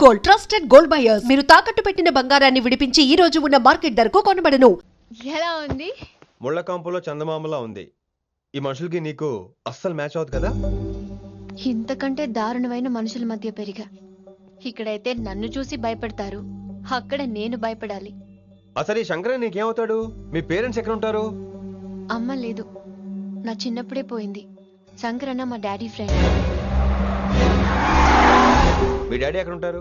Gold, trusted gold buyers. మీరు తాకట్టు పెట్టిన బంగారాన్ని విడిపించి ఈ రోజు ఉన్న మార్కెట్ ధరకు కొనబడను. ఎలా ఉంది? ముళ్ళ కాంపులో చందమామలా ఉంది. ఈ మనుషులకి నీకు అస్సలు మ్యాచ్ అవుతుంది కదా. ఇంతకంటే దారుణమైన మనుషుల మధ్య పెరిగా. ఇక్కడైతే నన్ను చూసి భయపడతారు, అక్కడ నేను భయపడాలి. అసలు ఈ శంకరన్ నీకేమవుతాడు? మీ పేరెంట్స్ ఎక్కడ ఉంటారు? అమ్మ లేదు, నా చిన్నప్పుడే పోయింది. శంకరన్న మా డాడీ ఫ్రెండ్. మీ డాడీ ఎక్కడ ఉంటారు?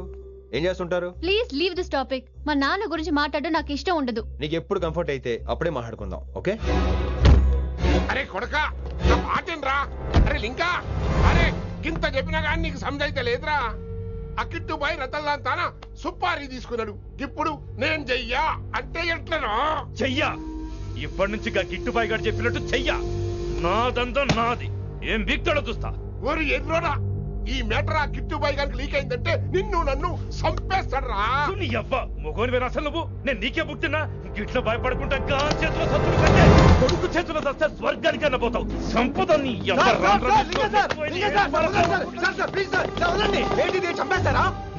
ఏం చేస్తుంటారు? Please leave this topic. మా నాన్న గురించి మాట్లాడడం నాకు ఇష్టం ఉండదు. నీకు ఎప్పుడు కంఫర్ట్ అయితే అప్పుడే మాట్లాడుకుందాం, ఓకే? అరే కొడకా, నా మాటేనరా? అరే లింకా, అరే గింత చెప్పినా కానీ నీకు సమజైతే లేదురా. అక్కిట్టుబాయి రతల్లాంతానా సుపారీ తీసుకున్నాడు. ఇప్పుడు నేను చెయ్యా అంటే ఎట్లనో చెయ్యా. ఇప్పటి నుంచి గిట్టుబాయి గారు చెప్పినట్టు చెయ్యా. నాదంతా నాది. ఏం బిక్తాడో చూస్తా. ఓరి ఎర్రోడా, ఈ మేటర్ ఆ కిట్టుబాయి గారికి లీక్ అయిందంటే నిన్ను నన్ను చంపేస్తాడరా. నీ అబ్బా మొగోని వేరు అసలు నువ్వు. నేను నీకే బుక్తున్నా. గిట్ల భయపడుకుంటా గా చేతిలో సత్తులు కంటే కొడుకు చేతిలో సస్తే స్వర్గానికి అన్న పోతావు. సంపద నీ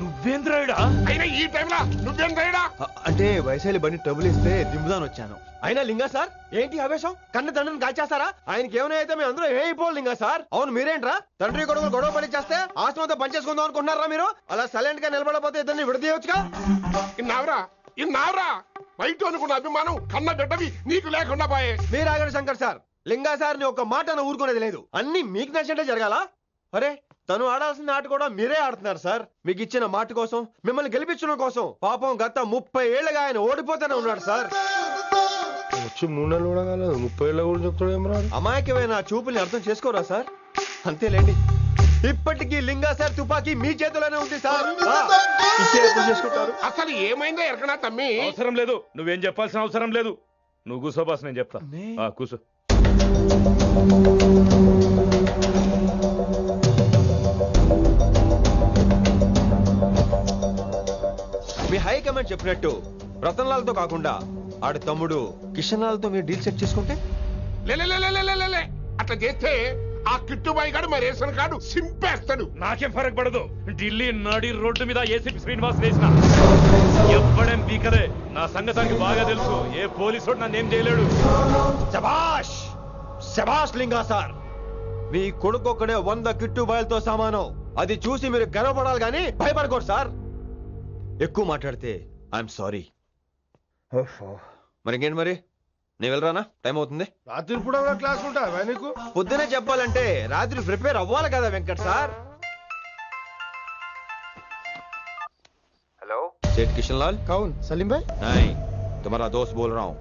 నువ్వేంద్రాయుడా? అయినా ఈ టైంలో నువ్వేం రైడా? అంటే వైశాలి బండి ట్రబుల్ ఇస్తే దింపుదాని వచ్చాను. అయినా లింగా సార్ ఏంటి ఆవేశం? కన్న తండ్రిని కాల్చేస్తారా? ఆయనకి ఏమైనా అయితే మేము అందరూ ఏమైపోవాలి లింగా సార్. అవును మీరేంట్రా తండ్రి కొడుకులు గొడవ పడి చేస్తే ఆస్తంతో పనిచేసుకుందాం అనుకుంటున్నారా మీరు? అలా సైలెంట్ గా నిలబడపోతే ఇద్దరిని విడదీయవచ్చుగా. ఇన్నావురా బయట అనుకున్న అభిమానం కన్న బిడ్డవి నీకు లేకుండా పోయే. మీరు ఆగండి శంకర్ సార్. లింగా సార్ ని ఒక మాట ఊరుకునేది లేదు. అన్ని మీకు నచ్చినట్టే జరగాల. అరే తను ఆడాల్సిన ఆట కూడా మీరే ఆడుతున్నారు సార్. మీకు ఇచ్చిన మాట కోసం, మిమ్మల్ని గెలిపించడం కోసం పాపం గత 30 ఏళ్లుగా ఆయన ఓడిపోతూనే ఉన్నాడు సార్. వచ్చి 3 నెలలు కూడా కాలేదు, 30 ఏళ్ళ కూడా చెప్తాడు. అమాయకమైన చూపుల్ని అర్థం చేసుకోరా సార్? అంతేలేండి. ఇప్పటికీ లింగా సార్ తుపాకీ మీ చేతిలోనే ఉంది సార్. చేసుకుంటారు. అసలు ఏమైందో ఎరకనా తమ్మి? అవసరం లేదు, నువ్వేం చెప్పాల్సిన అవసరం లేదు. నువ్వు కూసో బాస్, నేను చెప్తా. కూసో. మీ హైకమాండ్ చెప్పినట్టు రతన్లాల్తో కాకుండా ఆడి తమ్ముడు కిషన్ లాల్తో మీరు డీల్ సెట్ చేసుకుంటే లే అట్లా చేస్తే ఆ కిట్టుబాయి గాడు మరి రేషన్ కార్డు సింపేస్తాడు. నాకేం ఫరక్ పడదు. ఢిల్లీ నడి రోడ్డు మీద ఏసీపీ శ్రీనివాస్ వేసిన ఎవ్వడేం పీకలే. నా సంగతానికి బాగా తెలుసు. ఏ పోలీసు నన్నేం చేయలేడు. శభాష్ శభాష్ లింగా సార్. మీ కొడుకొక్కడే 100 కిట్టుబాయలతో సమానం. అది చూసి మీరు గర్వపడాలి కానీ భయపడకూడదు సార్. ఎక్కువ మాట్లాడితే ఐఎమ్ సారీ. మరి ఇంకేంటి మరి? నేను వెళ్ళరానా? టైం అవుతుంది. రాత్రి కూడా క్లాస్ ఉంటావా నీకు? పొద్దునే చెప్పాలంటే రాత్రి ప్రిపేర్ అవ్వాలి కదా వెంకట్ సార్. హలో సేठ కిషన్ లాల్. కౌన్ సలీం భాయ్? नहीं, तुम्हारा दोस्त बोल रहा हूँ.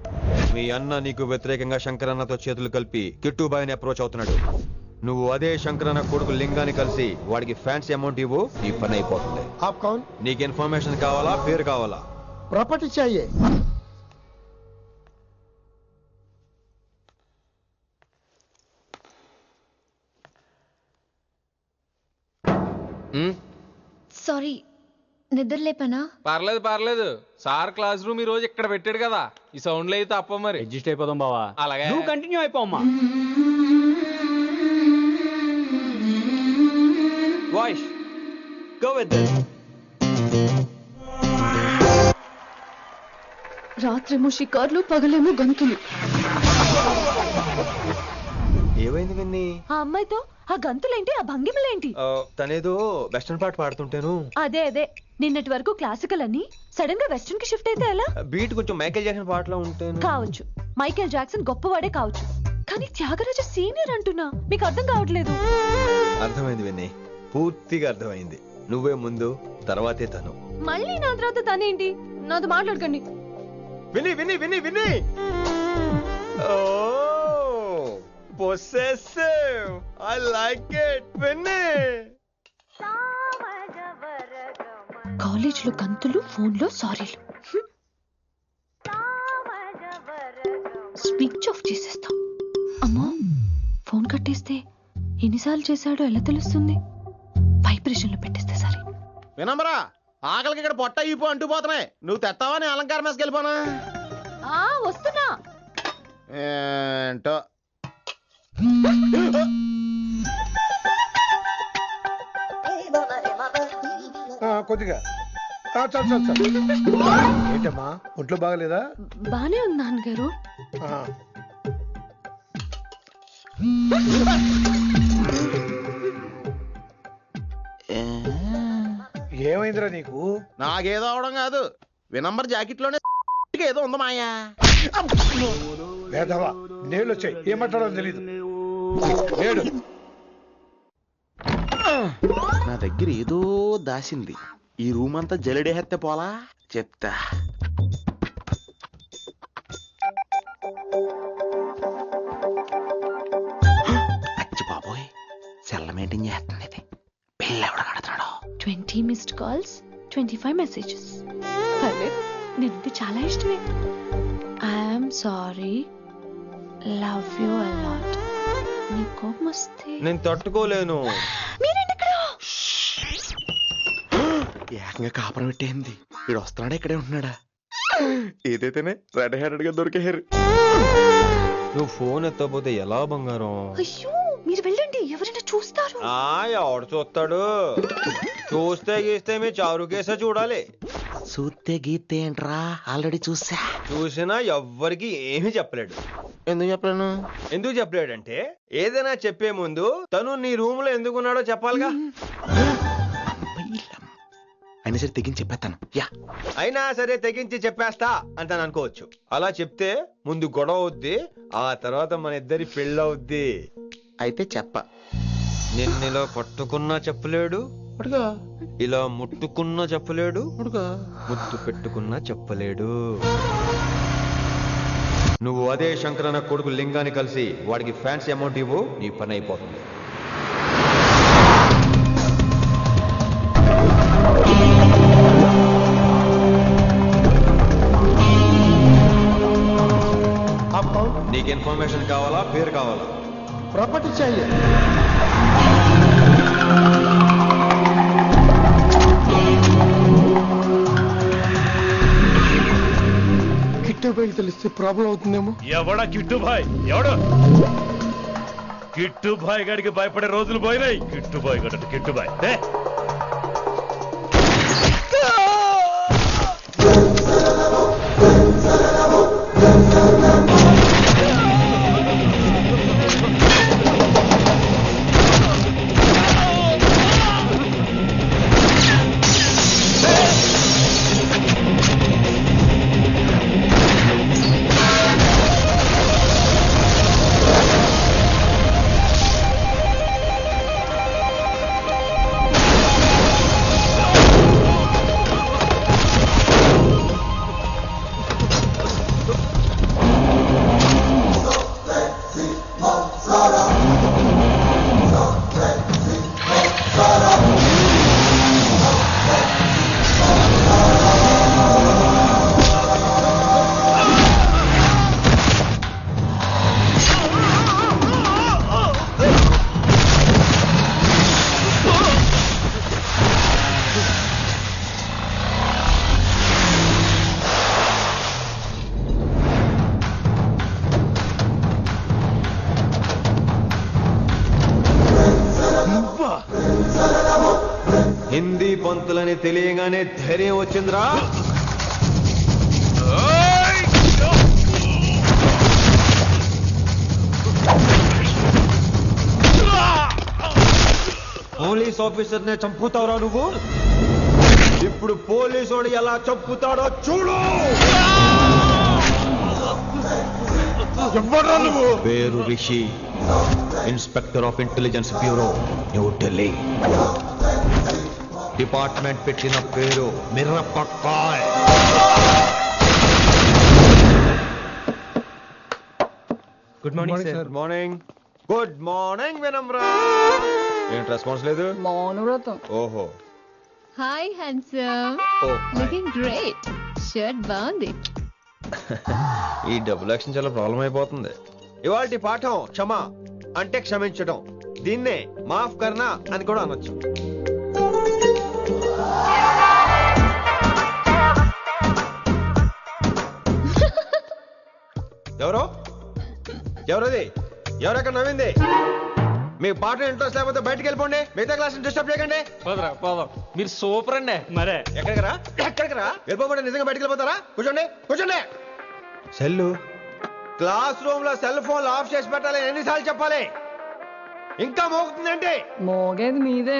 మీ అన్న నీకు వ్యతిరేకంగా శంకరన్నతో చేతులు కలిపి కిట్టుబాయిని అప్రోచ్ అవుతున్నాడు. నువ్వు అదే శంకరన్న కొడుకు లింగాన్ని కలిసి వాడికి ఫ్యాన్సీ అమౌంట్ ఇవ్వు, నీ పని అయిపోతుంది. आप कौन? నీకు ఇన్ఫర్మేషన్ కావాలా, పేరు కావాలా? प्रॉपर्टी चाहिए. సారీ, నిద్రలేపనా? పర్లేదు. సార్ క్లాస్ రూమ్ ఈ రోజు ఇక్కడ పెట్టాడు కదా, ఈ సౌండ్లు అయితే తప్ప మరి అడ్జస్ట్ అయిపోదాం బావా. అలాగే నువ్వు కంటిన్యూ అయిపోమ్మా. Voice go with this. రాత్రేమో షికార్లు, పగలేమో గంతులు. ఏమైంది విన్ని? ఆ అమ్మాయితో ఆ గంతులేంటి, ఆ భంగిమలేంటి? తనేదో వెస్టర్న్ పాట పాడుతుంటేను. అదే నిన్నటి వరకు క్లాసికల్ అని సడన్ గా వెస్టర్న్ కి షిఫ్ట్ అయితే ఎలా? బీట్ కొంచెం మైకేల్ జాక్సన్ పాటలో ఉంటేను. కావచ్చు, మైకేల్ జాక్సన్ గొప్పవాడే కావచ్చు, కానీ త్యాగరాజ సీనియర్ అంటున్నా. మీకు అర్థం కావట్లేదు. అర్థమైంది విన్ని, పూర్తిగా అర్థమైంది. నువ్వే ముందు, తర్వాతే తను. మళ్ళీ నా తర్వాత తనేంటి? నాతో మాట్లాడకండి. విని విని విని విని possessive. I like it. విని కాలేజ్ లో గంతులు, ఫోన్ లో సారీలు. స్విచ్ ఆఫ్ చేసేస్తా. అమ్మో, ఫోన్ కట్టేస్తే ఎన్నిసార్లు చేశాడో ఎలా తెలుస్తుంది? వైబ్రేషన్ లో పెట్టేస్తే సరే. వినమ్రా, ఆకలికి ఇక్కడ పొట్ట ఈపు అంటుపోతున్నాయి. నువ్వు తెస్తావా? నేను అలంకారం వేసుకెళ్ళిపోనా? వస్తున్నా. ఏంటో కొద్దిగా చాలు ఏంటమ్మా ఒంట్లో బాగలేదా? బానే ఉంది నాన్నగారు. ఆ. ఏమైందిరా నీకు? నాకేదో అవడం కాదు, వినంబర్ జాకెట్ లోనే ఏదో ఉంది మాయా. వేదవా నీళ్ళు వచ్చాయి, ఏం మాట్లాడాలో తెలీదు. ఏడు నా దగ్గర ఏదో దాసింది. ఈ రూమ్ అంతా జలిడేహెత్తే పోలా చెప్తా. అచ్చి బాబోయ్, సెల్ల మెయింటైన్ చేస్తుంది ఇది. పిల్ల ఎవడ కడుతున్నాడు? 20 మిస్డ్ కాల్స్, 25 మెసేజెస్. పర్లేదు, నేనంటే చాలా ఇష్టమే. I'm sorry, love you a lot. నీ కోపం వస్తే నేను తట్టుకోలేను. మీరేంటి ఇక్కడ? ఏకంగా కాపురం పెట్టేంది. వీడు వస్తున్నాడా ఇక్కడే ఉంటున్నాడా? ఏదైతేనే రెడ్ హ్యాండెడ్ గా దొరికే హెయిర్. నువ్వు ఫోన్ ఎత్తకపోతే ఎలా బంగారం? అయ్యో, మీరు వెళ్ళండి, ఎవరైనా చూస్తారు. ఎవడు చూస్తాడు? చూస్తే గీస్తే మీ చారు కేసే చూడాలి. చూస్తే గీతే ఏంట్రా, ఆల్రెడీ చూసా. చూసినా ఎవ్వరికి ఏమీ చెప్పలేడు. ఎందుకు చెప్పలేను? ఎందుకు చెప్పలేడంటే ఏదైనా చెప్పే ముందు తను నీ రూమ్ లో ఎందుకున్నాడో చెప్పాలిగా. అయినా సరే తెగించి చెప్పేస్తాను. యా, అయినా సరే తెగించి చెప్పేస్తా అంటాను అనుకోవచ్చు. అలా చెప్తే ముందు గొడవ అవుద్ది, ఆ తర్వాత మన ఇద్దరి పెళ్ళవుద్ది. అయితే చెప్ప. నిన్నిలా పట్టుకున్నా చెప్పలేడు, ఇలా ముట్టుకున్నా చెప్పలేడు, ముద్దు పెట్టుకున్నా చెప్పలేడు. నువ్వు అదే శంకరన్న కొడుకు లింగాన్ని కలిసి వాడికి ఫ్యాన్సీ అమౌంట్ ఇవ్వు, నీ పని అయిపోతుంది. నీకు ఇన్ఫర్మేషన్ కావాలా, పేరు కావాలా? ప్రాపర్టీ चाहिए. కిట్టుబాయి తెలిస్తే ప్రాబ్లం అవుతుందేమో. ఎవడా కిట్టుబాయ్? ఎవడు కిట్టుబాయ్ గడికి భయపడే రోజులు పోయినాయి. కిట్టుబాయ్ గడ కిట్టుబాయ్ హిందీ పంతులని తెలియగానే ధైర్యం వచ్చిందిరా. పోలీస్ ఆఫీసర్ నే చంపుతావురా నువ్వు. ఇప్పుడు పోలీసోడు ఎలా చంపుతాడో చూడు. ఎవడ్రా నువ్వు? పేరు Rishi, inspector of intelligence bureau, New Delhi. Department పెట్టిన పేరు Mirapakay. Good morning sir. Good morning. Good morning Vinamra. ఏంటి రెస్పాన్స్ లేదు? మౌనవ్రతం. ఓహో. Hi handsome, looking great. Shirt బాగుంది. ఈ డబుల్ యాక్షన్ చాలా ప్రాబ్లం అయిపోతుంది. ఇవాల్టి పాఠం క్షమ అంటే క్షమించడం. దీన్నే మాఫ్ కర్నా అని కూడా అనొచ్చు. ఎవరో ఎవరది? ఎవరక్కడ నవ్వింది? మీ పాట ఇంట్రెస్ట్ లేకపోతే బయటకు వెళ్ళిపోండి, మిగతా క్లాస్ డిస్టర్బ్ చేయకండి. పోదరా పోదాం. మీరు సూపర్ అండి. మరే ఎక్కడికి రా వెళ్ళిపోమంటే నిజంగా బయటకు వెళ్ళిపోతారా? కూర్చోండి కూర్చోండి. సెల్లు క్లాస్ రూమ్ లో సెల్ ఫోన్ ఆఫ్ చేసి పెట్టాలి. ఎన్నిసార్లు చెప్పాలి? ఇంకా మోగుతుందండి. మోగేది మీదే.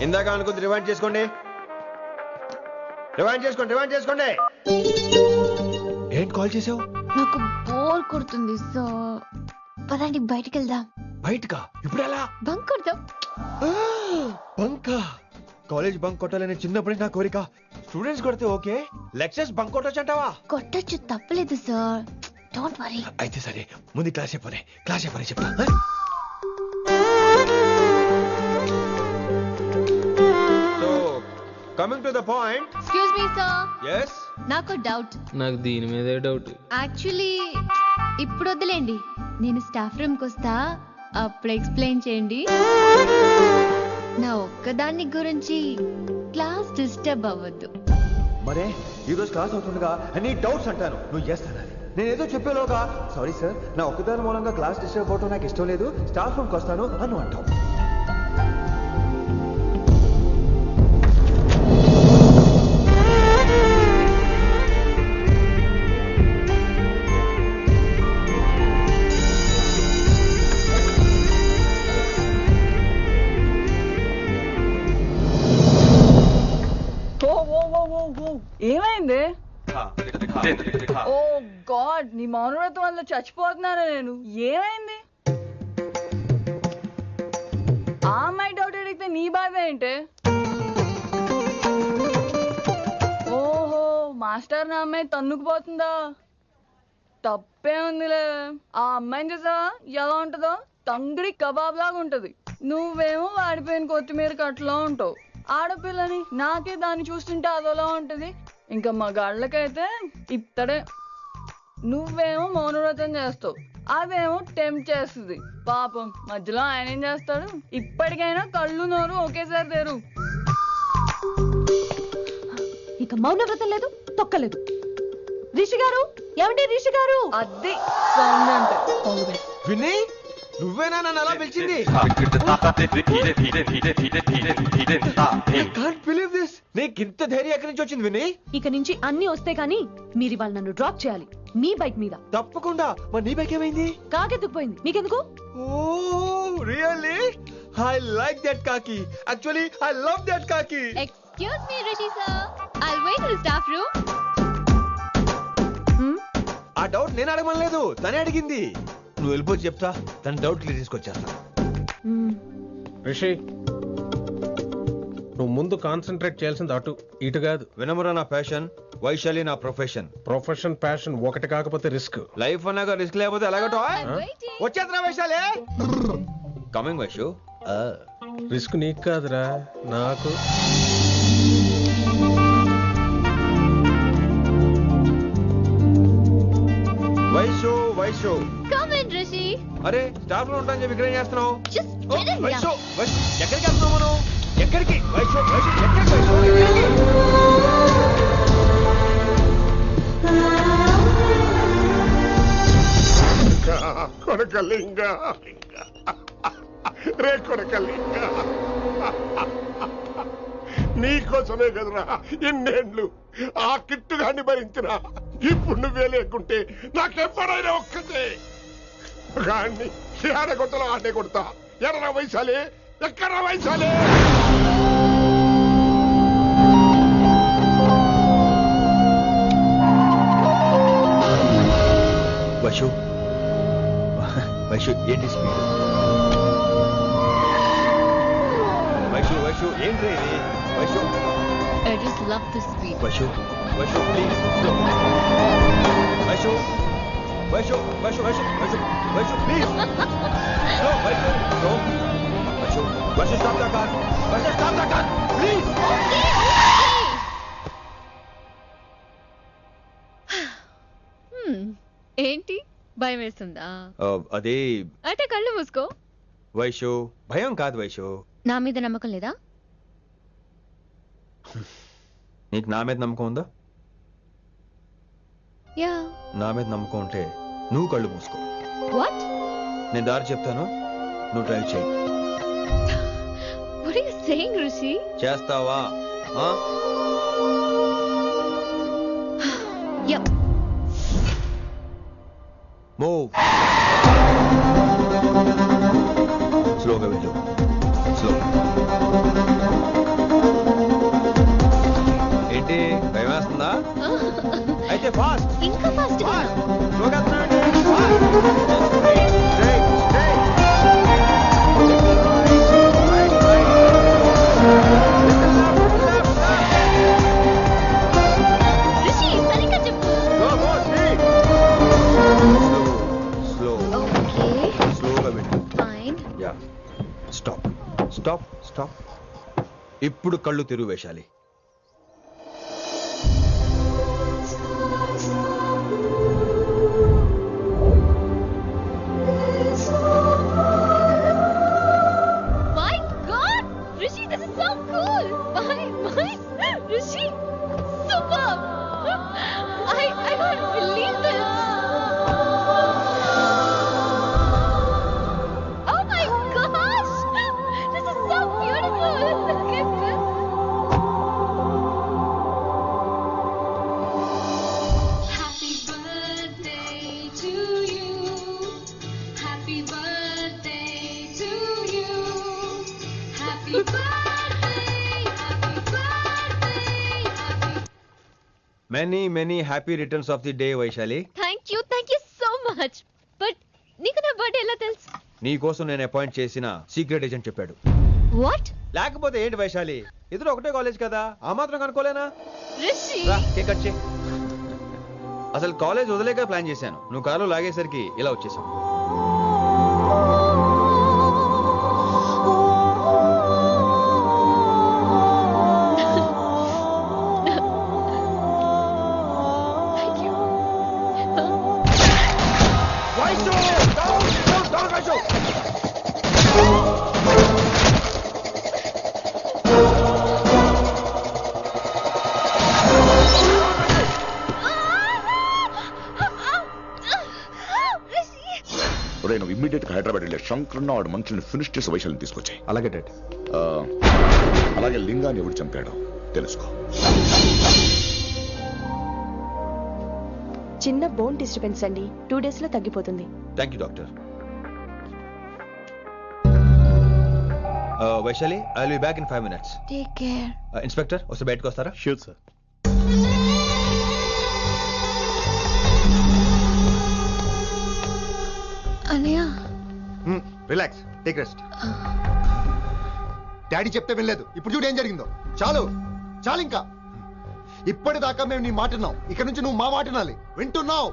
ఇందాక అనుకుంది రివైండ్ చేసుకోండి. ఏంటి కాల్ చేసావు? నాకు బోర్ కొడుతుంది సో పదండి బయటికి వెళ్దాం. బయటకా? ఇప్పుడు ఎలా? బంక్ కొడదాం. బంకా? కాలేజ్ బంక్ కొట్టాలని చిన్నప్పటి నా కోరిక. స్టూడెంట్స్ కొడితే ఓకే, లెక్చర్స్ బంక్ కొట్టొచ్చు అంటావా? కొట్టచ్చు, తప్పలేదు సార్. Don't worry. అయితే సరే, ముందు క్లాస్ చెప్పని చెప్తా. So coming to the point. Excuse me sir. yes నాకు డౌట్. నాకు దీని మీదే డౌట్. యాక్చువల్లీ ఇప్పుడు వద్దులేండి, నేను స్టాఫ్ రూమ్ కి వస్తా, అప్పుడు ఎక్స్ప్లెయిన్ చేయండి. నా ఒక్కదాన్ని గురించి క్లాస్ డిస్టర్బ్ అవ్వద్దు. మరే ఈ రోజు క్లాస్ అవుతుండగా అన్ని డౌట్స్ అంటాను, నువ్వు చేస్తాను. నేను ఏదో చెప్పేలోగా సారీ సార్, నా ఒక్కదాని మూలంగా క్లాస్ డిస్టర్బ్ అవటం నాకు ఇష్టం లేదు, స్టాఫ్ రూమ్కి వస్తాను అని అంటావు. ఏమైంది? ఓ గాడ్, నీ మౌనవ్రతం వల్ల చచ్చిపోతున్నాను నేను. ఏమైంది? ఆ అమ్మాయి డౌట్ అడిగితే నీ బాధ ఏంటి? ఓహో, మాస్టర్ నా అమ్మాయి తన్నుకుపోతుందా? తప్పే ఉందిలే. ఆ అమ్మాయిని చూసావా ఎలా ఉంటుందో? తంగిడి కబాబ్ లాగా ఉంటది. నువ్వేమో వాడిపోయిన కొత్తిమీర కట్లా ఉంటావు. ఆడపిల్లని నాకే దాన్ని చూస్తుంటే అదోలా ఉంటది, ఇంకా మగాళ్ళకైతే ఇత్తడే. నువ్వేమో మౌనవ్రతం చేస్తావు, అదేమో టెంప్ట్ చేస్తుంది. పాపం మధ్యలో ఆయన ఏం చేస్తాడు? ఇప్పటికైనా కళ్ళు నోరు ఒకేసారి తెరు. ఇక మౌనవ్రతం లేదు, తొక్కలేదు. రిషి గారు, ఏమండి రిషి గారు? అది సౌండ్ అంటే. విన్నీ, నువ్వేనా నన్ను అలా పిలిచింది? నీకింత ధైర్యం ఎక్కడి నుంచి వచ్చింది విన్నీ? ఇక నుంచి అన్ని వస్తే గానీ మీరు ఇవాళ నన్ను డ్రాప్ చేయాలి మీ బైక్ మీద. తప్పకుండా. మరి నీ బైక్ ఏమైంది? కాకెత్తుకుపోయింది. మీకెందుకు? Oh really? I like that కాకి. యాక్చువల్లీ ఐ లవ్ దట్ కాకి. Excuse me Rishi sir, I'll wait in staff room. ఆ డౌట్ నేను అడగమనలేదు, తనే అడిగింది. నువ్వు వెళ్ళిపోయి చెప్తా, తన డౌట్ క్లియర్ తీసుకొచ్చేస్తా. రిషి, నువ్వు ముందు కాన్సన్ట్రేట్ చేయాల్సింది అటు ఇటు కాదు. వినమురా నా ప్యాషన్, వైశాలి నా ప్రొఫెషన్. ప్రొఫెషన్ ప్యాషన్ ఒకటి కాకపోతే రిస్క్. లైఫ్ అన్నాక రిస్క్ లేకపోతే ఎలాగటో? వచ్చేద్రా వైశాలి. కమింగ్ వైషు. రిస్క్ నీకు కాదురా, నాకు. Vaishu come in Rishi. అరే స్టాఫ్ లో ఉంటాను చెప్పి ఇక్కడ ఏం చేస్తున్నావు? Just get in. వైషు ఎక్కడికి వెళ్తున్నావు మనం? ఎక్కడికి? వైషు ఎక్కడికి? వైషు కొడకలింగ రే కొడకలింగ, నీకోసమే కదరా ఇన్నేళ్ళు ఆ కిట్టుగాన్ని భరించినా. ఇప్పుడు నువ్వే లేకుంటే నాకెప్పుడైనా ఒక్కతే గాన్ని ఆడగొట్టలో ఆడే కొడతా. ఎర్ర వైశాలి, ఎక్కడ వైశాలి? వైషు వైషు ఏంటి స్పీడ్? వైషు ఏంటి ఇది? Vaishu I just love this speed. Vaishu please slow. Vaishu please slow. Vaishu stop the car. Vaishu stop the car please. ఏంటి భయం వేస్తుందా? అదే అంటే కళ్ళు మూసుకో. వైషు భయం కాదు వైషు. నా మీద నమ్మకం లేదా? నీకు నా మీద నమ్మకం ఉందా? యా. నా మీద నమ్మకం ఉంటే నువ్వు కళ్ళు మూసుకో. What? నేను దారి చెప్తాను, నువ్వు డ్రైవ్ చేయి. What are you saying, Rishi? చేస్తావా? Yep. మూవ్. స్లోగా వెళ్ళు. స్లో. ఏంటి భయం వేస్తుందా? అయితే ఫాస్ట్. ఇంకా ఫాస్ట్ గా. స్లోగా వెళ్తున్నానండి. Fast. Straight, straight. Right, right. Rishi సరిగ్గా చెప్పు. Go, go, straight. Slow. Okay స్లోగా వెళ్ళు. Fine. Ya. Stop, stop, stop. ఇప్పుడు కళ్ళు తెరువు Vaishali. My God, Rishi, this is so cool. My, Rishi, superb. I can't believe this. Oh my gosh, this is so beautiful. Look at this. Happy birthday to you. Happy birthday to you. Happy birthday, happy birthday, happy. Many many happy returns of the day Vaishali. Thank you so much. But నీకు నా birthday ఎలా తెలుసు? నీ కోసం నేను appoint చేసిన secret agent చెప్పాడు. What? లేకపోతే ఏంటి వైశాలి, ఇద్దరు ఒకటే కాలేజ్ కదా, ఆ మాత్రం కనుక్కోలేనా? Rishi. రా, కేక్ కట్ చేయి. అసలు కాలేజ్ వదిలేక ప్లాన్ చేశాను, నువ్వు కారు లాగేసరికి ఇలా వచ్చేసావు. Thank you. ఒరే నువ్వు ఇమ్మీడియట్ గా హైదరాబాద్ వెళ్ళే శంకరన్న వాడు మనుషుల్ని ఫినిష్ చేసి వైశాలిని తీసుకొచ్చాయి. అలాగే డాడ్. అలాగే లింగాన్ని ఎవడు చంపాడో తెలుసుకో. చిన్న బోన్ డిస్టర్బెన్స్ అండి, 2 days లో తగ్గిపోతుంది. Thank you doctor. Vaishali, I will be back in 5 minutes. Take care. Inspector వస్తే బయటకు వస్తారా? Sure sir. అన్నయ్య. Relax, take rest. డాడీ చెప్తే వినలేదు, ఇప్పుడు చూడు ఏం జరిగిందో. చాలు చాలు, ఇంకా ఇప్పటిదాకా మేము నీ మాట విన్నాం, ఇక్కడ నుంచి నువ్వు మా మాట వినాలి. వింటున్నావు?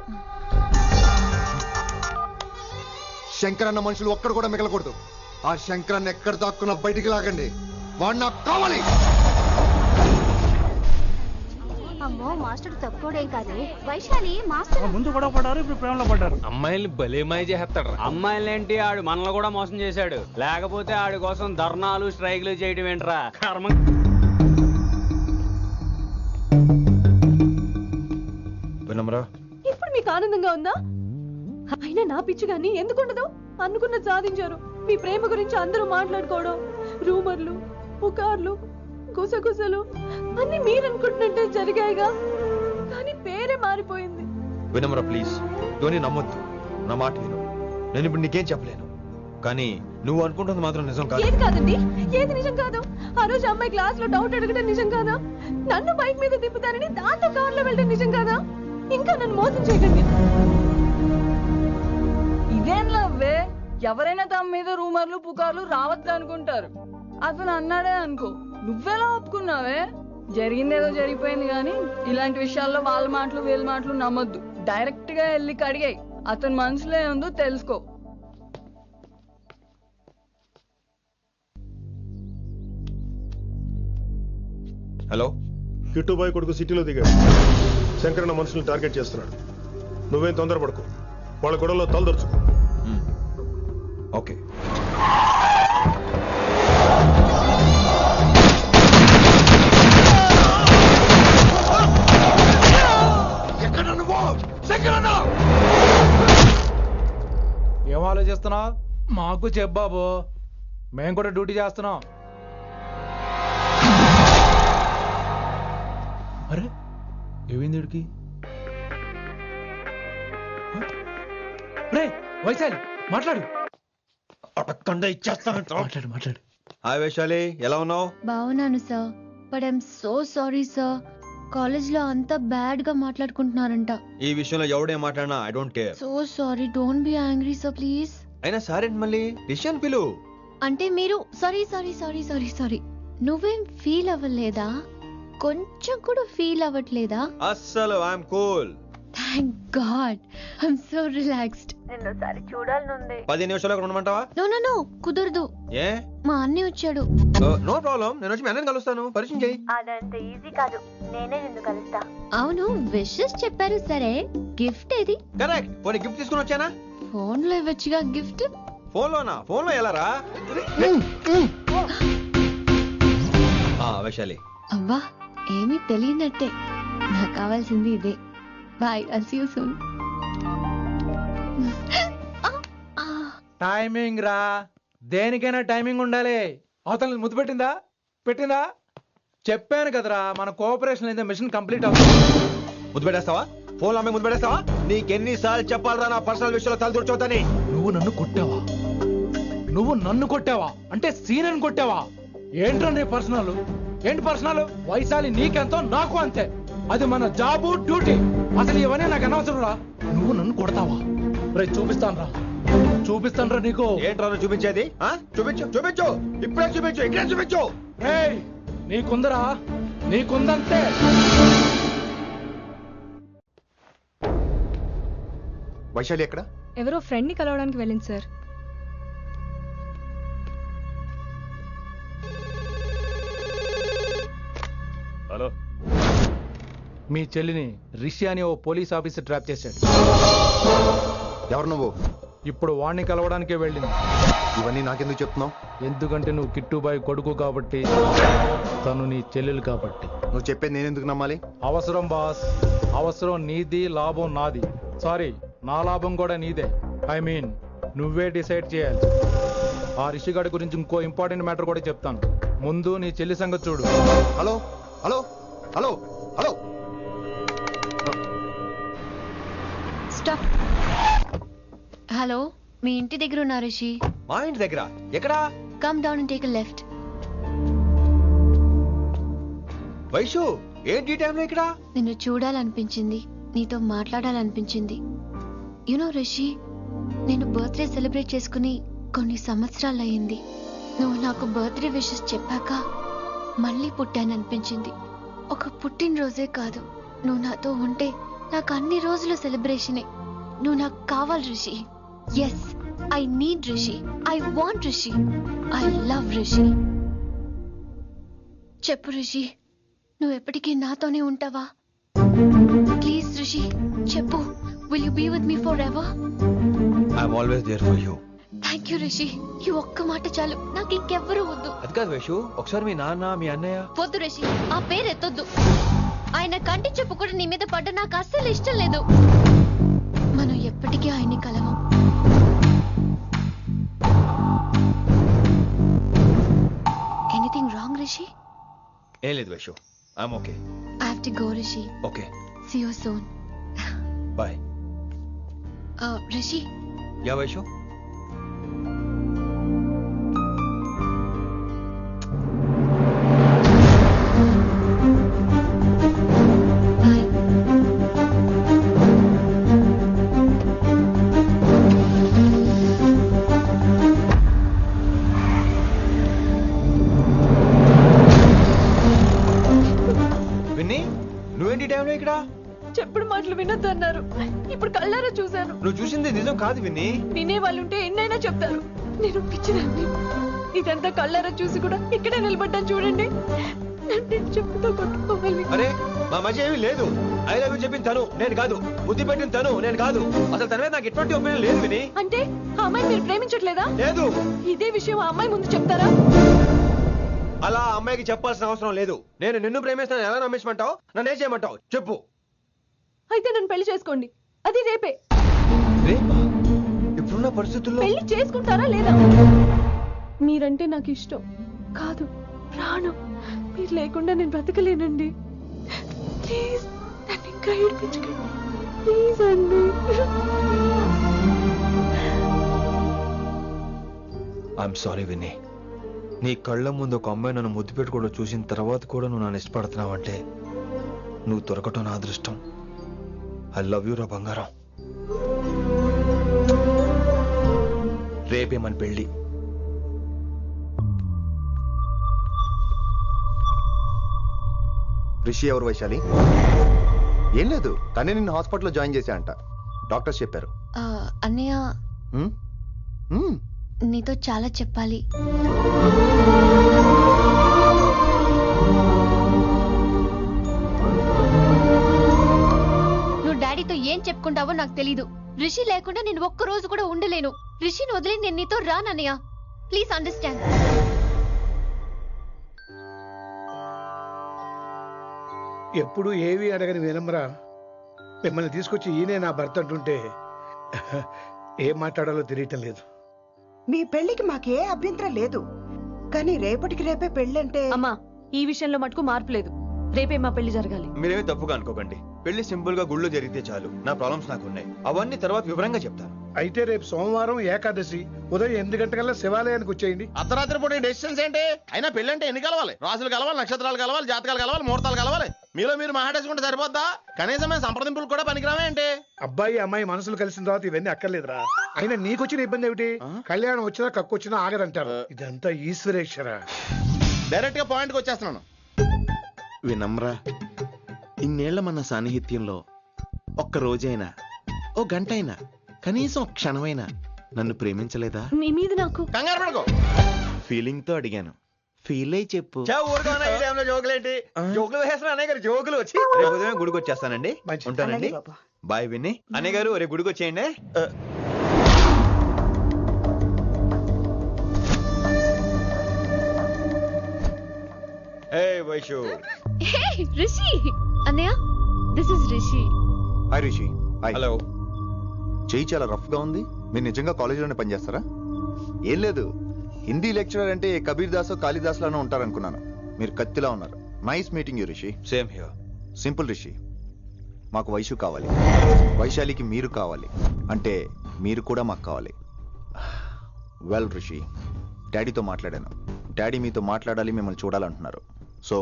శంకరన్న మనుషులు ఒక్కడు కూడా మిగలకూడదు. ఆ శంకరన్న ఎక్కడ దాక్కున్నా బయటికి లాగండి, వాడు నాకు కావాలి. అమ్మో మాస్టర్ తక్కువడేం కాదు. వైశాలి మాస్టర్ ముందు గొడవ పడ్డారు, ఇప్పుడు ప్రేమలో పడ్డారు. అమ్మాయిల్ని భలే మాయ చేస్తాడు. అమ్మాయిలేంటి, ఆడు మనల్ని కూడా మోసం చేశాడు. లేకపోతే ఆడి కోసం ధర్నాలు స్ట్రైక్లు చేయడం ఏంట్రా కర్మ. వినమ్రా, ఇప్పుడు మీకు ఆనందంగా ఉందా? అయినా నా పిచ్చి గాని ఎందుకుండదు? అనుకున్నది సాధించారు. మీ ప్రేమ గురించి అందరూ మాట్లాడుకోవడం, రూమర్లు, పుకార్లు, గుసగుసలు అన్ని మీరనుకుంటున్నట్టే జరిగాయిగా, కానీ పేరే మారిపోయింది. వినమ్రా ప్లీజ్, ధోని నమ్మొద్దు, నా మాట విను. నేను ఇప్పుడు నీకేం చెప్పలేను, కానీ నువ్వు అనుకుంటుంది మాత్రం నిజం కాదు. ఏది కాదండి, ఏది నిజం కాదు? ఆ రోజు అమ్మాయి క్లాస్ లో డౌట్ అడగడం నిజం కాదా? నన్ను బైక్ మీద తిప్పుతానని దాంతో కార్లో వెళ్ళడం నిజం కాదా? ఇంకా నన్ను మోసం చేయకండి. ఇదేం లవ్వే? ఎవరైనా తమ మీద రూమర్లు పుకార్లు రావద్దు అనుకుంటారు. అతను అన్నాడే అనుకో, నువ్వెలా ఒప్పుకున్నావే? జరిగిందేదో జరిగిపోయింది, కానీ ఇలాంటి విషయాల్లో వాళ్ళ మాటలు వీళ్ళ మాటలు నమ్మొద్దు. డైరెక్ట్ గా వెళ్ళి కడిగాయి, అతని మనసులో ఏముందో తెలుసుకో. హలో, కిట్టుబాయ్ కొడుకు సిటీలో దిగాడు. శంకరన్న మనుషుల్ని టార్గెట్ చేస్తున్నాడు. నువ్వేం తొందరపడకు, వాళ్ళ గొడవలో తలదొరుచుకో. ఓకే. చేస్తున్నావు? మాకు చెప్పు బాబు, మేము కూడా డ్యూటీ చేస్తున్నాం. అరే ఏమైంది వీడికి? రే వైశాలి మాట్లాడు. మాట్లాడు మాట్లాడు. హాయ్ వైశాలి, ఎలా ఉన్నావు? బాగున్నాను sir, but I'm so sorry sir. College లో అంతా బ్యాడ్ గా మాట్లాడుకుంటున్నారంట. ఈ విషయంలో ఎవడేం మాట్లాడినా I don't care. So sorry, don't be angry sir please. అయినా సరే మళ్ళీ డిసిషన్ పిలు. అంటే మీరు sorry sorry sorry sorry sorry నువ్వేం ఫీల్ అవ్వలేదా? కొంచెం కూడా ఫీల్ అవ్వట్లేదా? అస్సలు I'm cool. Thank God, I'm so relaxed. నిన్నోసారి చూడాలనుంది. 10 నిమిషాలు అక్కడ ఉండమంటావా? నో నో నో, కుదరదు. ఏ? మా అన్నయ్య వచ్చాడు. నో ప్రాబ్లం, నేను వచ్చి మీ అన్నని కలుస్తాను. పరిచయం చేయి. అదంత ఈజీ కాదు, నేనే నిన్ను కలుస్తా. అవును, విషెస్ చెప్పారు సరే, గిఫ్ట్ ఏది? కరెక్ట్, పోనీ గిఫ్ట్ తీసుకుని వచ్చానా? ఫోన్ లో ఇవ్వచ్చుగా గిఫ్ట్. ఫోన్ లోనా? ఫోన్ లో ఎలా రా? వైశాలి. అబ్బా ఏమీ తెలియనట్టే, నాకు కావాల్సింది ఇదే. Bye, I'll see you soon. Timing రా, దేనికైనా టైమింగ్ ఉండాలి. అవతల ముద్దు పెట్టిందా? పెట్టిందా? చెప్పాను కదరా, మన కోఆపరేషన్ అయితే మిషన్ కంప్లీట్ అవుతుంది. ముద్దు పెట్టేస్తావా? ఫోన్ లో ముద్దు పెట్టేస్తావా? నీకెన్నిసార్లు చెప్పాలరా నా పర్సనల్ విషయంలో తల దూర్చోతని? నువ్వు నన్ను కొట్టావా? నువ్వు నన్ను కొట్టావా? అంటే సీనియర్ని కొట్టావా? ఏంట్రా నీ పర్సనల్? ఏంటి పర్సనల్? వైశాలి నీకెంతో నాకు అంతే, అది మన జాబు డ్యూటీ. అసలు ఇవన్నీ నాకు అనవసరం రా. నువ్వు నన్ను కొడతావా? రేపు చూపిస్తాను రా నీకు. ఏంట్రా చూపించేది? చూపించు చూపించు, ఇప్పుడే చూపించు, ఇక్కడే చూపించు. రేయ్ నీకుందరా, నీకుందంతే. వైశాలి ఎక్కడ? ఎవరో ఫ్రెండ్ ని కలవడానికి వెళ్ళింది సార్. హలో, మీ చెల్లిని రిషి అని ఓ పోలీస్ ఆఫీసర్ ట్రాప్ చేశాడు. ఎవరు నువ్వు? ఇప్పుడు వాణ్ణి కలవడానికే వెళ్ళింది. ఇవన్నీ నాకెందుకు చెప్తున్నావు? ఎందుకంటే నువ్వు కిట్టుబాయి కొడుకు కాబట్టి, తను నీ చెల్లెలు కాబట్టి. నువ్వు చెప్పేది నేను ఎందుకు నమ్మాలి? అవసరం బాస్, అవసరం నీది, లాభం నాది. సారీ, నా లాభం కూడా నీదే. ఐ మీన్ నువ్వే డిసైడ్ చేయాలి. ఆ రిషిగాడి గురించి ఇంకో ఇంపార్టెంట్ మ్యాటర్ కూడా చెప్తాను. ముందు నీ చెల్లి సంగతి చూడు. Hello hello hello hello, stop. Hello, మీ ఇంటి దగ్గర ఉన్నా రిషి? మా ఇంటి దగ్గర? ఎక్కడా? Come down and take a left. Vaishu, ఏంటి టైంలో ఇక్కడ? నిన్ను చూడాలనిపించింది, నీతో మాట్లాడాలనిపించింది. యునో రిషి, నేను బర్త్డే సెలబ్రేట్ చేసుకుని కొన్ని సంవత్సరాలు అయింది. నువ్వు నాకు బర్త్డే విషెస్ చెప్పాక మళ్ళీ పుట్టాననిపించింది. ఒక పుట్టినరోజే కాదు, నువ్వు నాతో ఉంటే నాకు అన్ని రోజులు సెలబ్రేషనే. నువ్వు నాకు కావాలి Rishi. Yes, I need Rishi, I want Rishi, I love Rishi. చెప్పు రిషి, నువ్వు ఎప్పటికీ నాతోనే ఉంటావా? ప్లీజ్ రిషి చెప్పు. Will you be with me forever ఎవర్? I'm always there for you. Thank you Rishi, ఈ ఒక్క మాట చాలు, నాకు ఇంకెవ్వరూ వద్దు. అది కాదు వైషు, ఒకసారి మీ నాన్న, మీ అన్నయ్య. వద్దు రిషి, ఆ పేరు ఎత్తొద్దు. ఆయన కంటి చెప్పు కూడా నీ మీద పడ్డ నాకు అస్సలు ఇష్టం లేదు. మనం ఎప్పటికీ ఆయన్ని కలవం. Anything wrong Rishi? ఏం లేదు Vaishu, I'm okay. I have to go Rishi. Okay, see you soon. Bye. Rishi. Yeah Vaishu. నువ్వేంటి టైంలో ఇక్కడ? చెప్పుడు మాటలు వినొద్దు అన్నారు, ఇప్పుడు కళ్ళారా చూశాను. నువ్వు చూసింది నిజం కాదు విన్ని. వినే వాళ్ళుంటే ఎన్నైనా చెప్తారు, నేను పిచ్చిదాన్ని. ఇదంతా కళ్ళారా చూసి కూడా ఇక్కడే నిలబడ్డాను చూడండి. నేను చెప్పుతో కొట్టుకోవాలి. అరే మా మధ్య ఏమీ లేదు. ఐ లవ్ యూ చెప్పింది తను, నేను కాదు. బుద్ధి పెట్టిన తను, నేను కాదు. అసలు తన మీద నాకు ఎటువంటి ఒపీనియన్ లేదు విని. అంటే ఆ అమ్మాయిని మీరు ప్రేమించట్లేదా? లేదు. ఇదే విషయం ఆ అమ్మాయి ముందు చెప్తారా? అలా ఆ అమ్మాయికి చెప్పాల్సిన అవసరం లేదు. నేను నిన్ను ప్రేమిస్తాను, ఎలా నమ్మించమంటావు? నన్ను ఏం చేయమంటావు చెప్పు. అయితే నన్ను పెళ్లి చేసుకోండి, అది రేపే. రేపా? ఇప్పుడున్న ఇప్పుడున్న పరిస్థితుల్లో పెళ్లి చేసుకుంటారా లేదా? మీరంటే నాకు ఇష్టం కాదు, ప్రాణం. మీరు లేకుండా నేను బ్రతకలేనండి. ప్లీజ్ నన్ను ఇంకా ఏడిపించకండి. ప్లీజ్ అండి. I'm sorry Vinni. నీ కళ్ళ ముందు ఒక అమ్మాయి నన్ను ముద్దు పెట్టుకోవడం చూసిన తర్వాత కూడా నువ్వు నన్ను ఇష్టపడుతున్నావంటే నువ్వు దొరకటం నా అదృష్టం. ఐ లవ్ యూ రా బంగారం. రేపే మన పెళ్ళి. రిషి ఎవరు వైశాలి? ఏం లేదు, కానీ నిన్ను హాస్పిటల్లో జాయిన్ చేశా అంట, డాక్టర్స్ చెప్పారు. అన్నయ్య నీతో చాలా చెప్పాలి. నువ్వు డాడీతో ఏం చెప్పుకుంటావో నాకు తెలీదు. రిషి లేకుండా నేను ఒక్క రోజు కూడా ఉండలేను. రిషిని వదిలి నేను నీతో రానన్నయ్య. Please understand. ఎప్పుడు ఏవి అడగని వినమ్రా మిమ్మల్ని తీసుకొచ్చి ఈయనే నా భర్త అంటుంటే ఏం మాట్లాడాలో తెలియటం లేదు. మీ పెళ్లికి మాకే అభ్యంతరం లేదు, కానీ రేపటికి రేపే పెళ్ళంటే. అమ్మా, ఈ విషయంలో మటుకు మార్పు లేదు. రేపే మా పెళ్లి జరగాలి. మీరేమీ తప్పుగా అనుకోకండి. పెళ్లి సింపుల్ గా గుళ్ళో జరిగితే చాలు. నా ప్రాబ్లమ్స్ నాకు ఉన్నాయి, అవన్నీ తర్వాత వివరంగా చెప్తాను. అయితే రేపు సోమవారం ఏకాదశి ఉదయం 8 గంటలకల్లా శివాలయానికి వచ్చేయండి. అర్ధరాత్రి పూట డెసిషన్స్ ఏంటి? అయినా పెళ్ళంటే ఎన్ని కలవాలి? రాసులు కలవాలి, నక్షత్రాలు కలవాలి, జాతకాలు కలవాలి, ముహూర్తాలు కలవాలి. మీలో మీరు మాట్లాడేసుకుంటే సరిపోద్దా? కనీసం మేము సంప్రదింపులు కూడా పనికిరామే ఏంటి? అబ్బాయి అమ్మాయి మనసులు కలిసిన తర్వాత ఇవన్నీ అక్కర్లేదురా. అయినా నీకొచ్చిన ఇబ్బంది ఏమిటి? కళ్యాణం వచ్చినా కక్కొచ్చినా ఆగదంటారు. ఇదంతా ఈశ్వరేశ్వర. డైరెక్ట్ గా పాయింట్ కి వచ్చేస్తున్నాను. వినమ్రా, ఇన్నేళ్ల మన సాన్నిహిత్యంలో ఒక్క రోజైనా, ఓ గంట అయినా, కనీసం ఒక క్షణమైనా నన్ను ప్రేమించలేదా? మీ మీద నాకు కంగారు పడుకో. ఫీలింగ్ తో అడిగాను, ఫీల్ అయి చెప్పు. జోకులేంటి? జోకులు వేసిన అన్నయ్య గారు జోకులు వచ్చి రేపు ఉదయం గుడికి వచ్చేస్తానండి. ఉంటానండి. బాయ్ విన్నీ. అన్నయ్య గారు రేపు గుడికి వచ్చేయండి. Hey, Vaishu. Hey, Rishi. Annaya, this is Rishi. Hi Rishi. Hi. Hello. చెయ్యి చాలా రఫ్ గా ఉంది. మీరు నిజంగా కాలేజీలోనే పనిచేస్తారా? ఏం లేదు, హిందీ లెక్చరర్ అంటే కబీర్ దాసో కాళిదాస్ లానో ఉంటారనుకున్నాను. మీరు కత్తిలా ఉన్నారు. Nice meeting you Rishi. Same here. Simple Rishi, మాకు వైషు కావాలి, వైశాలికి మీరు కావాలి, అంటే మీరు కూడా మాకు కావాలి. వెల్ రిషి, డాడీతో మాట్లాడాను. డాడీ మీతో మాట్లాడాలి, మిమ్మల్ని చూడాలంటున్నారు. సో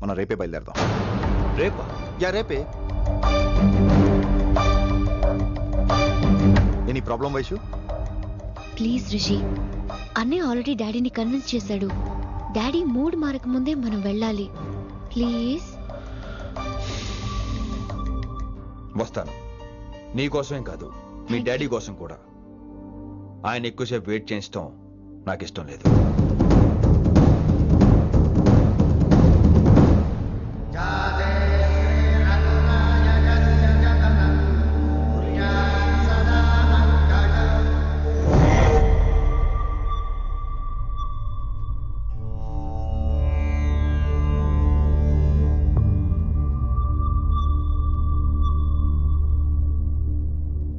మనం రేపే బయలుదేరదాం. రేపా? యా రేపే. Any problem Vaishu? Please Rishi, అన్నయ్య ఆల్రెడీ డాడీని కన్విన్స్ చేశాడు. డాడీ మూడ్ మారక ముందే మనం వెళ్ళాలి. ప్లీజ్. వస్తాను. నీ కోసమేం కాదు, మీ డాడీ కోసం కూడా. ఆయన ఎక్కువసేపు వెయిట్ చేయించడం నాకు ఇష్టం లేదు.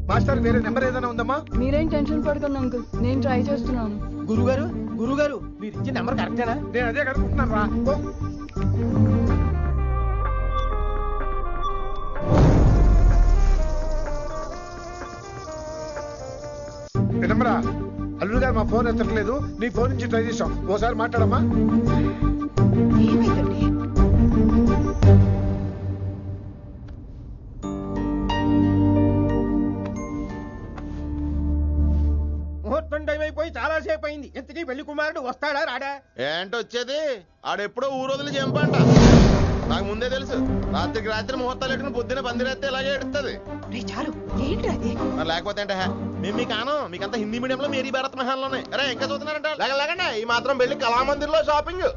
మాస్టర్ వేరే నెంబర్ ఏదైనా ఉందమ్మా? మీరేం టెన్షన్ పడకండి అంకుల్, నేను ట్రై చేస్తున్నాను. గురుగారు, గురుగారు, మీరు ఇచ్చే నెంబర్ కరెక్టేనా? నేను అదే కనుక్కుంటున్నాను రా. వినమ్రా, అల్లుడు గారు మా ఫోన్ ఎత్తట్లేదు. నీ ఫోన్ నుంచి ట్రై చేసాం, ఓసారి మాట్లాడమ్మా. ఏమైందండి? ముహూర్తం టైం అయిపోయి చాలా సేపు అయింది. ఇంతకీ పెళ్లి కుమారుడు వస్తాడా రాడా? ఏంటి వచ్చేది? ఆడెప్పుడో ఊరొదిలి చెంపంట. నాకు ముందే తెలుసు. రాత్రికి రాత్రి ముహూర్తాలు పెట్టుకుని పొద్దున పందిరేస్తే ఇలాగే ఎడుతుంది. చాలు, ఏంటి అది? మరి లేకపోతే అంటే మేము మీకు ఆనం, మీకంతా హిందీ మీడియంలో మేరీ భారత్ మహాల్లోనే. అరే ఇంకా చూస్తున్నారంట. లేకండి, ఈ మాత్రం పెళ్లి కళామందిర్లో షాపింగ్.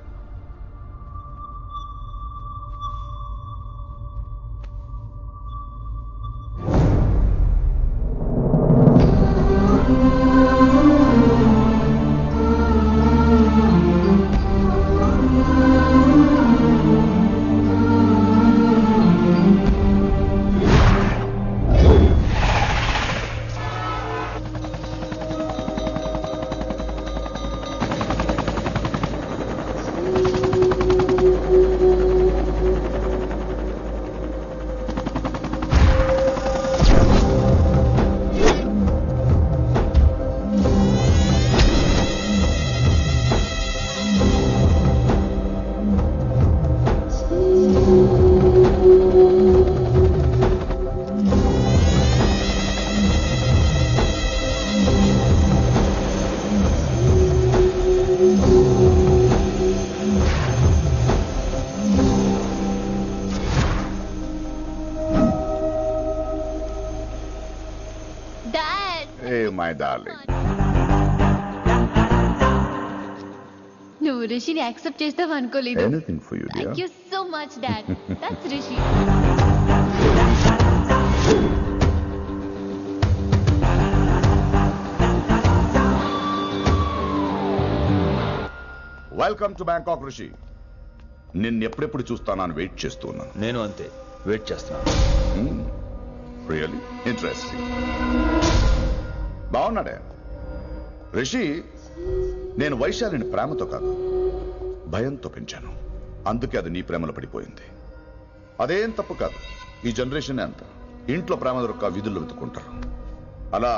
My darling. నువ్వు రిషిని యాక్సెప్ట్ చేస్తావు అనుకోలేదు. Anything for you dear. Thank you so much dad. That's Rishi. Welcome to Bangkok Rishi. నిన్ను ఎప్పుడెప్పుడు చూస్తానని వెయిట్ చేస్తూ ఉన్నాను. నేను అంతే వెయిట్ చేస్తున్నాను. Really interesting. బాగున్నాడే రిషి. నేను వైశాలిని ప్రేమతో కాదు భయంతో పెంచాను. అందుకే అది నీ ప్రేమలో పడిపోయింది. అదేం తప్పు కాదు. ఈ జనరేషన్ అంత ఇంట్లో ప్రేమ దొరక్క వీధుల్లో వెతుకుంటారు. అలా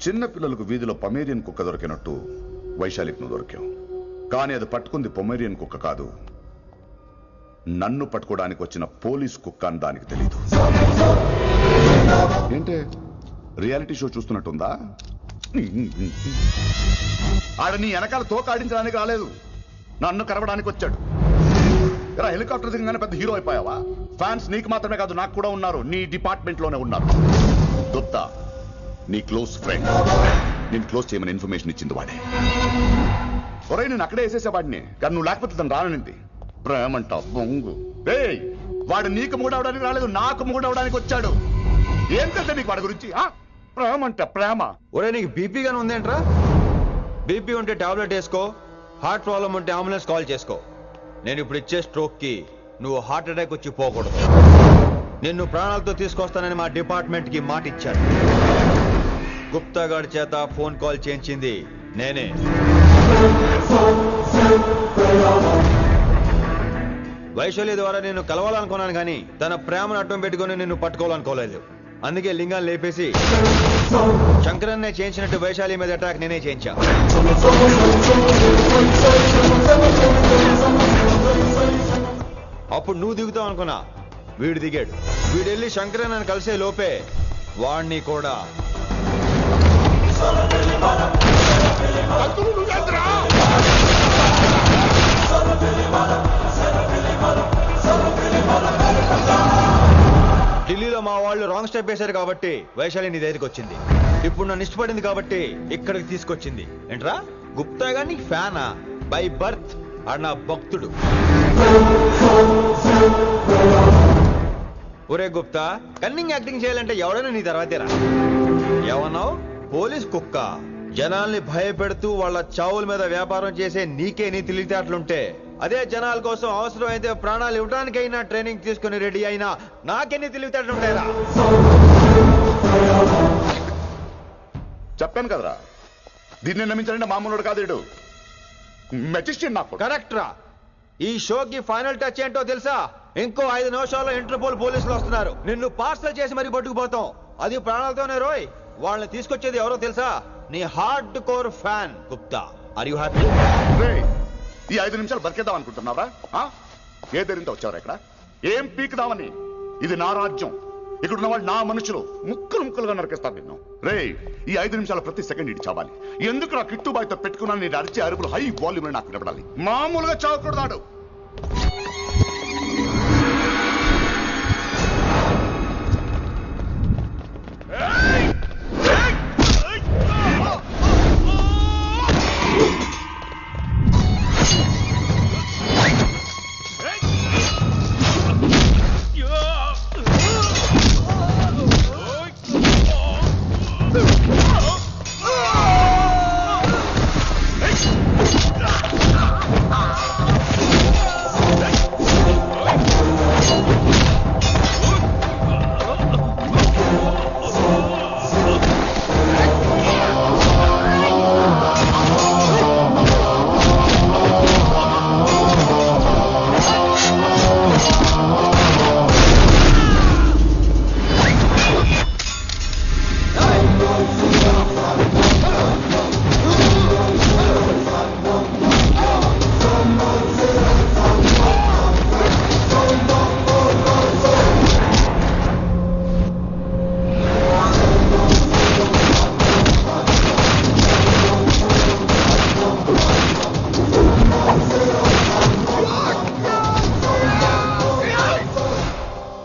చిన్న పిల్లలకు వీధిలో పమేరియన్ కుక్క దొరికినట్టు వైశాలికి నువ్వు దొరికావు. కానీ అది పట్టుకుంది పొమేరియన్ కుక్క కాదు, నన్ను పట్టుకోవడానికి వచ్చిన పోలీస్ కుక్క అని దానికి తెలీదు. ఏంటే రియాలిటీ షో చూస్తున్నట్టుందా? ఆడ నీ వెనకాల తోకాడించడానికి రాలేదు, నన్ను కరవడానికి వచ్చాడు. ఇలా హెలికాప్టర్ దిగగానే పెద్ద హీరో అయిపోయావా? ఫ్యాన్స్ నీకు మాత్రమే కాదు నాకు కూడా ఉన్నారు. నీ డిపార్ట్మెంట్ లోనే ఉన్నారు. గుప్తా నీ క్లోజ్ ఫ్రెండ్. నేను క్లోజ్ చేయమని ఇన్ఫర్మేషన్ ఇచ్చింది వాడే. ఒరే నేను అక్కడే వేసేసేవాడిని, కానీ నువ్వు లేకపోతే తను రానండి. ప్రేమంట బొంగు. వాడు నీకు మూడవడానికి రాలేదు, నాకు మూడవడానికి వచ్చాడు. ఏం తెలుసా నీకు వాడి గురించి? ప్రేమంట ప్రేమ. ఒరే నీకు బీపీ గానీ ఉందేంట్రా? బీపీ ఉంటే టాబ్లెట్ వేసుకో, హార్ట్ ప్రాబ్లం ఉంటే అంబులెన్స్ కాల్ చేసుకో. నేను ఇప్పుడు ఇచ్చే స్ట్రోక్ కి నువ్వు హార్ట్ అటాక్ వచ్చి పోకూడదు. నిన్ను ప్రాణాలతో తీసుకొస్తానని మా డిపార్ట్మెంట్ కి మాట ఇచ్చాను. గుప్తా గారి చేత ఫోన్ కాల్ చేయించింది నేనే. వైశాలి ద్వారా నేను కలవాలనుకున్నాను కానీ తన ప్రేమను అడ్డం పెట్టుకుని నిన్ను పట్టుకోవాలనుకోలేదు. అందుకే లింగాన్ని లేపేసి శంకరన్నే చేయించినట్టు వైశాలి మీద అటాక్ నేనే చేయించా. అప్పుడు నువ్వు దిగుతావు అనుకున్నా, వీడు దిగాడు. వీడు వెళ్ళి శంకరన్నని కలిసే లోపే వాణ్ణి కూడా ఢిల్లీలో మా వాళ్ళు రాంగ్ స్టెప్ వేశారు కాబట్టి వైశాలి నీ దగ్గరికి వచ్చింది. ఇప్పుడు నన్ను ఇష్టపడింది కాబట్టి ఇక్కడికి తీసుకొచ్చింది. ఏంట్రా గుప్తా గాని ఫ్యానా? బై బర్త్ ఆడు నా భక్తుడు. ఒరే గుప్తా, కన్నింగ్ యాక్టింగ్ చేయాలంటే ఎవడైనా నీ తర్వాతేరా. ఏమన్నావు? పోలీస్ కుక్క. జనాల్ని భయపెడుతూ వాళ్ళ చావుల మీద వ్యాపారం చేసే నీకే నీ తెలివితేటలుంటే అదే జనాల కోసం అవసరమైతే ప్రాణాలు ఇవ్వడానికైనా ట్రైనింగ్ తీసుకుని రెడీ అయినా నాకెన్ని తెలివితేటలుంటాయరా? చెప్పాను కదరా, దీన్ని నమ్మించాలంటే మామూలుడు కాదు. వీడు మెజిస్ట్రియన్. నాకు కరెక్ట్ రా. ఈ షోకి ఫైనల్ టచ్ ఏంటో తెలుసా? ఇంకో 5 నిమిషాల్లో ఇంటర్పోల్ పోలీసులు వస్తున్నారు. నిన్ను పార్సల్ చేసి మరీ పట్టుకుపోతాం. అది ప్రాణాలతోనే రోయ్. వాళ్ళని తీసుకొచ్చేది ఎవరో తెలుసా? నీ hardcore fan Gupta. Are you happy? ఈ 5 నిమిషాలు బతికేద్దాం అనుకుంటున్నావా? ఏ ధైర్యంతో వచ్చారా ఇక్కడ? ఏం పీకుదామని? ఇది నా రాజ్యం. ఇక్కడున్న వాళ్ళు నా మనుషులు. ముక్కలు ముక్కలుగా నరికేస్తాను నిన్ను. ఈ 5 నిమిషాలు ప్రతి సెకండ్ ఇటు చావాలి. ఎందుకు నా కిట్టుబాయ్తో పెట్టుకున్నాను? నేను అరిచే అరుపులు హై వాల్యూమ్ నాకు వినపడాలి. మామూలుగా చావకూడదాడు.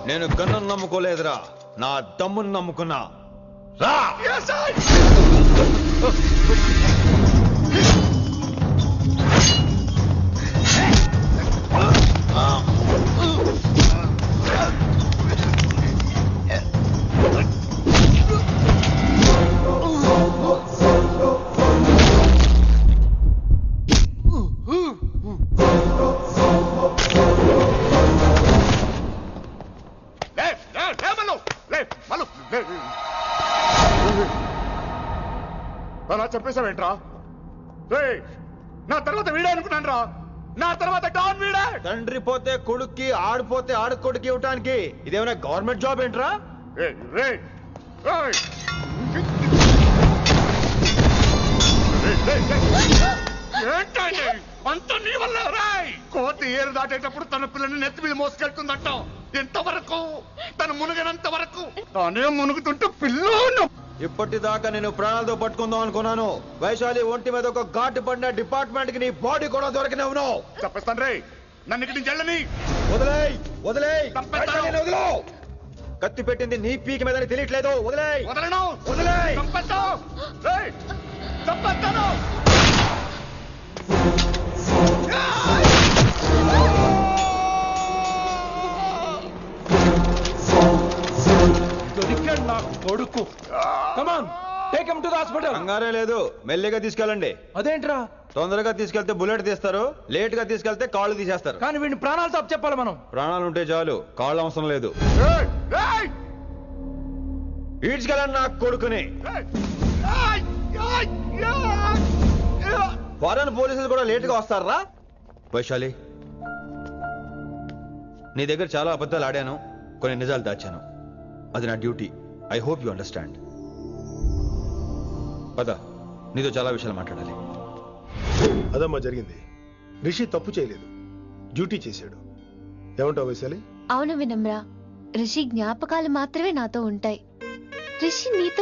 నేను గన్నును నమ్ముకోలేదురా, నా దమ్మును నమ్ముకున్నా. రా! అలా చెప్పేశావేంట్రా? నా తర్వాత వీడే అనుకున్నాను రా. నా తర్వాత డాన్ వీడే. తండ్రి పోతే కొడుక్కి, ఆడిపోతే ఆడుకొడుకి ఇవ్వటానికి ఇదేమైనా గవర్నమెంట్ జాబ్ ఏంట్రా? ఏంటండి అంత నీ వల్ల రాయ్? కోతి ఏరు దాటేటప్పుడు తన పిల్లని నెత్తి మీద మోసుకెళ్తుందంట. ఎంతవరకు? తను మునిగినంత వరకు. తానే మునుగుతుంటే పిల్లను ఇప్పటిదాకా నేను ప్రాణాలతో పట్టుకుందాం అనుకున్నాను. వైశాలి ఒంటి మీద ఒక ఘాటు పడిన డిపార్ట్మెంట్ కి నీ బాడీ కూడా దొరికినవును. చెప్పేస్తాను రే. నన్ను ఇక్కడి నుంచి వెళ్ళని. వదిలేయ్ వదిలేయ్ వదిలో. కత్తి పెట్టింది నీ పీకి మీద తెలియట్లేదు. వదిలేయ్. వదలను. వదిలేయ్. చంపేస్తాను. దొరికాడు నా కొడుకు. Come on take him to the hospital. కంగారే లేదు, మెల్లిగా తీసుకెళ్ళండి. అదేంట్రా? తొందరగా తీసుకెళ్తే బుల్లెట్ తీస్తారు, లేట్ గా తీసుకెళ్తే కాళ్ళు తీసేస్తారు. కానీ వీడిని ప్రాణాలతో చెప్పాలి మనం. ప్రాణాలు ఉంటే చాలు, కాళ్ళు అవసరం లేదు. ఈడ్చుకెళ్ళండి నా కొడుకుని. ఫారెన్ పోలీసులు కూడా లేట్ గా వస్తారా? వైశాలి, నీ దగ్గర చాలా అబద్ధాలు ఆడాను, కొన్ని నిజాలు దాచాను. అది నా duty. I hope you understand. పద, నీతో చాలా విషయాలు మాట్లాడాలి. అదమ్మా జరిగింది. రిషి తప్పు చేయలేదు, డ్యూటీ చేశాడు. ఏమంటావు వైశాలి? అవును వినమ్రా, రిషి జ్ఞాపకాలు మాత్రమే నాతో ఉంటాయి. రిషి నీతో